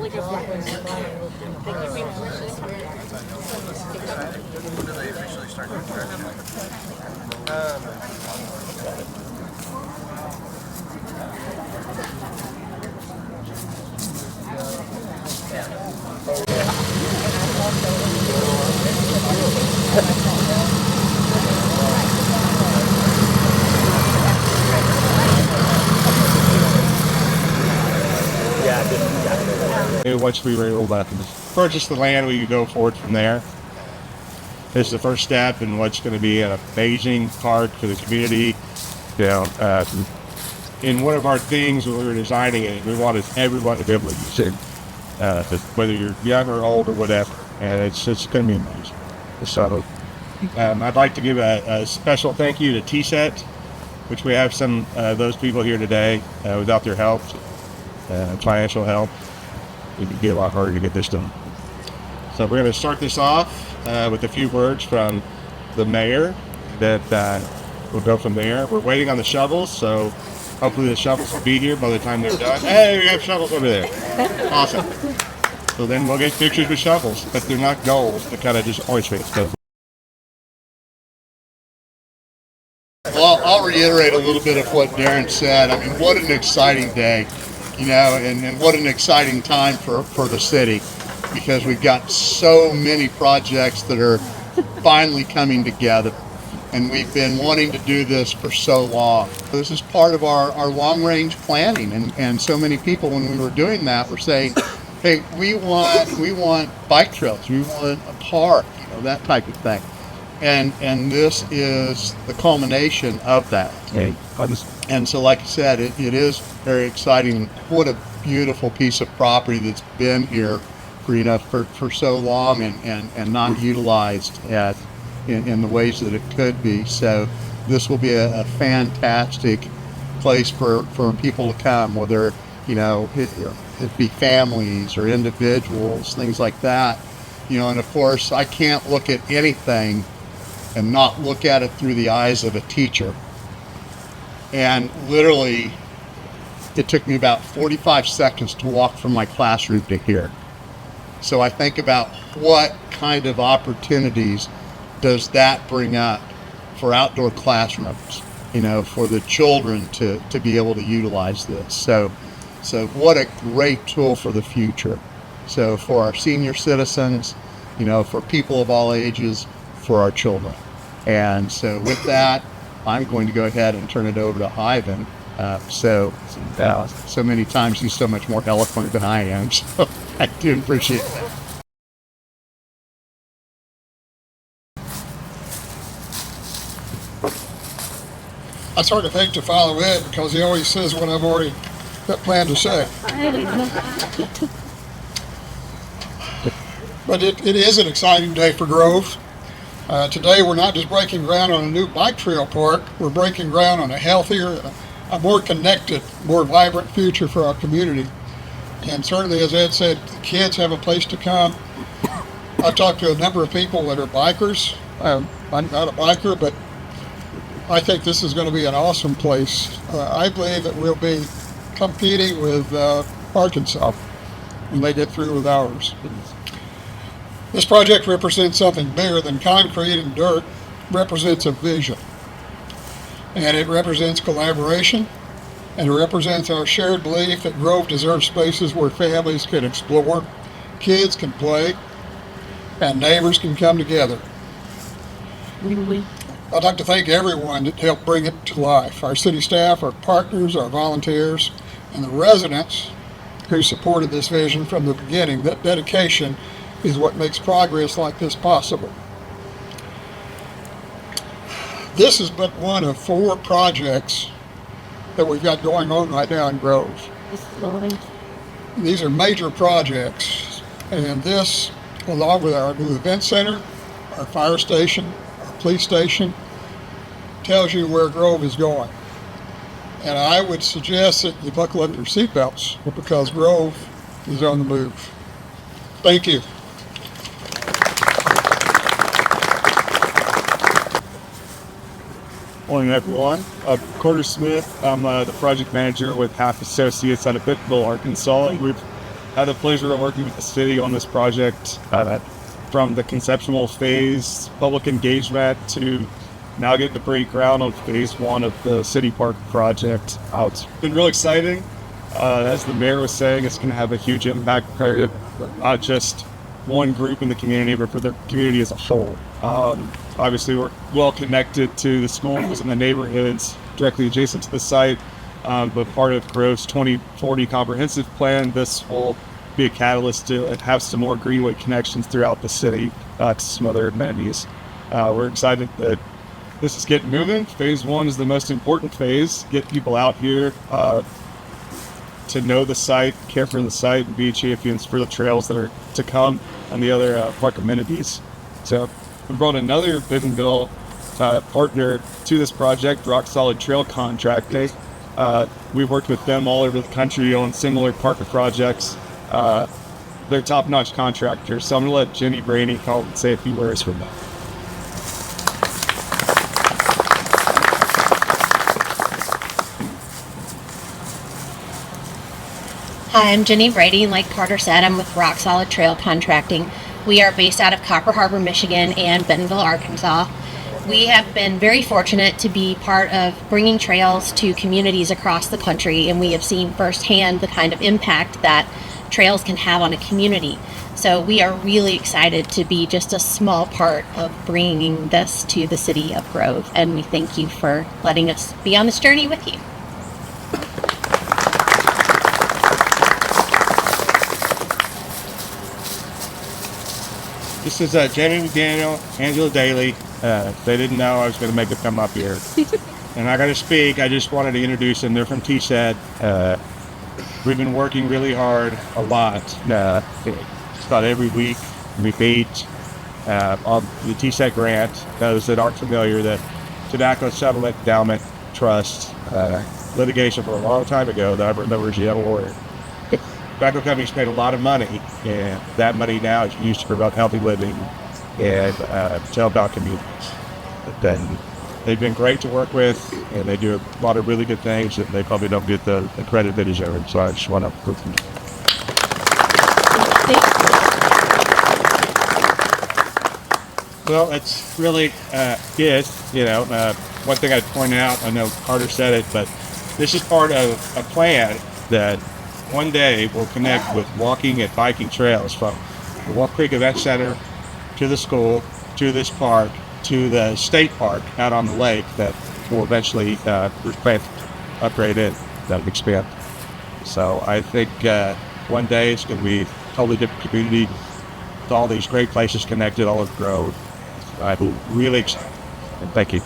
really good work. Thank you very Once we were able to purchase the land, we could go forward from there. This is the first step in what's going to be an amazing park for the community. In one of our things when we were designing it, we wanted everyone to be able to use it, whether you're young or old or whatever, and it's going to be amazing. So I'd like to give a special thank you to TSET, which we have some of those people here today. Without their help, financial help, it would be a lot harder to get this done. So we're going to start this off with a few words from the mayor that we'll go from there. We're waiting on the shovels, so hopefully the shovels will be here by the time they're done. Hey, we have shovels over there. Awesome. So then we'll get pictures with shovels, but they're not gold. They're kind of just always fake stuff. Well, I'll reiterate a little bit of what Darren said. I mean, what an exciting day, and what an exciting time for the city, because we've got so many projects that are finally coming together, and we've been wanting to do this for so long. This is part of our long-range planning, and so many people, when we were doing that, were saying, hey, we want bike trails, we want a park, that type of thing. And this is the culmination of that. Okay. And so, like I said, it is very exciting. What a beautiful piece of property that's been here for so long and not utilized in the ways that it could be. So this will be a fantastic place for people to come, whether it be families or individuals, things like that. And of course, I can't look at anything and not look at it through the eyes of a teacher. And literally, it took me about 45 seconds to walk from my classroom to here. So I think about what kind of opportunities does that bring up for outdoor classrooms, for the children to be able to utilize this. So what a great tool for the future. So for our senior citizens, for people of all ages, for our children. And so with that, I'm going to go ahead and turn it over to Ivan. So many times he's so much more eloquent than I am, so I do appreciate that. I sort of hate to follow Ed because he always says what I've already got planned to say. But it is an exciting day for Grove. Today we're not just breaking ground on a new bike trail park, we're breaking ground on a healthier, a more connected, more vibrant future for our community. And certainly, as Ed said, the kids have a place to come. I've talked to a number of people that are bikers. I'm not a biker, but I think this is going to be an awesome place. I believe that we'll be competing with Arkansas when they get through with ours. This project represents something bigger than concrete and dirt. It represents a vision. And it represents collaboration. And it represents our shared belief that Grove deserves spaces where families can explore, kids can play, and neighbors can come together. I'd like to thank everyone that helped bring it to life. Our city staff, our partners, our volunteers, and the residents who supported this vision from the beginning. That dedication is what makes progress like this possible. This is but one of 4 projects that we've got going on right now in Grove. These are major projects, and this, along with our new event center, our fire station, our police station, tells you where Grove is going. And I would suggest that you buckle up your seatbelts because Grove is on the move. Thank you. Morning, everyone. Carter Smith. I'm the project manager with Half Associates out of Bentonville, Arkansas. We've had the pleasure of working with the city on this project from the conceptual phase, public engagement, to now getting to break ground on phase 1 of the City Park project. It's been real exciting. As the mayor was saying, it's going to have a huge impact, not just one group in the community, but for the community as a whole. Obviously, we're well connected to the schools and the neighborhoods directly adjacent to the site, but part of Grove's 2040 comprehensive plan, this will be a catalyst to have some more greenway connections throughout the city to some other amenities. We're excited that this is getting moving. Phase 1 is the most important phase. Get people out here to know the site, care for the site, and be champions for the trails that are to come and the other park amenities. So we brought another Bentonville partner to this project, Rock Solid Trail Contracting. We've worked with them all over the country on similar park projects. They're top-notch contractors, so I'm going to let Jenny Brady call and say a few words from them. Hi, I'm Jenny Brady. Like Carter said, I'm with Rock Solid Trail Contracting. We are based out of Copper Harbor, Michigan and Bentonville, Arkansas. We have been very fortunate to be part of bringing trails to communities across the country, and we have seen firsthand the kind of impact that trails can have on a community. So we are really excited to be just a small part of bringing this to the city of Grove, and we thank you for letting us be on this journey with you. This is Jenny McDaniel, Angela Daly. They didn't know I was going to make them come up here. And I got to speak. I just wanted to introduce them. They're from TSED. We've been working really hard, a lot. Just about every week we meet on the TSED grant. Those that aren't familiar, the Tobacco Settlement Endowment Trust litigation from a long time ago that I remember as a young lawyer. Tobacco companies paid a lot of money, and that money now is used to promote healthy living and to help out communities. Then they've been great to work with, and they do a lot of really good things, and they probably don't get the credit they deserve. So I just want to prove them. Well, it's really good. One thing I'd point out, I know Carter said it, but this is part of a plan that one day will connect with walking and biking trails from the Wolf Creek Event Center to the school, to this park, to the state park out on the lake that will eventually upgrade it, that'll expand. So I think one day it's going to be a totally different community with all these great places connected all over Grove. I'm really excited. And thank you.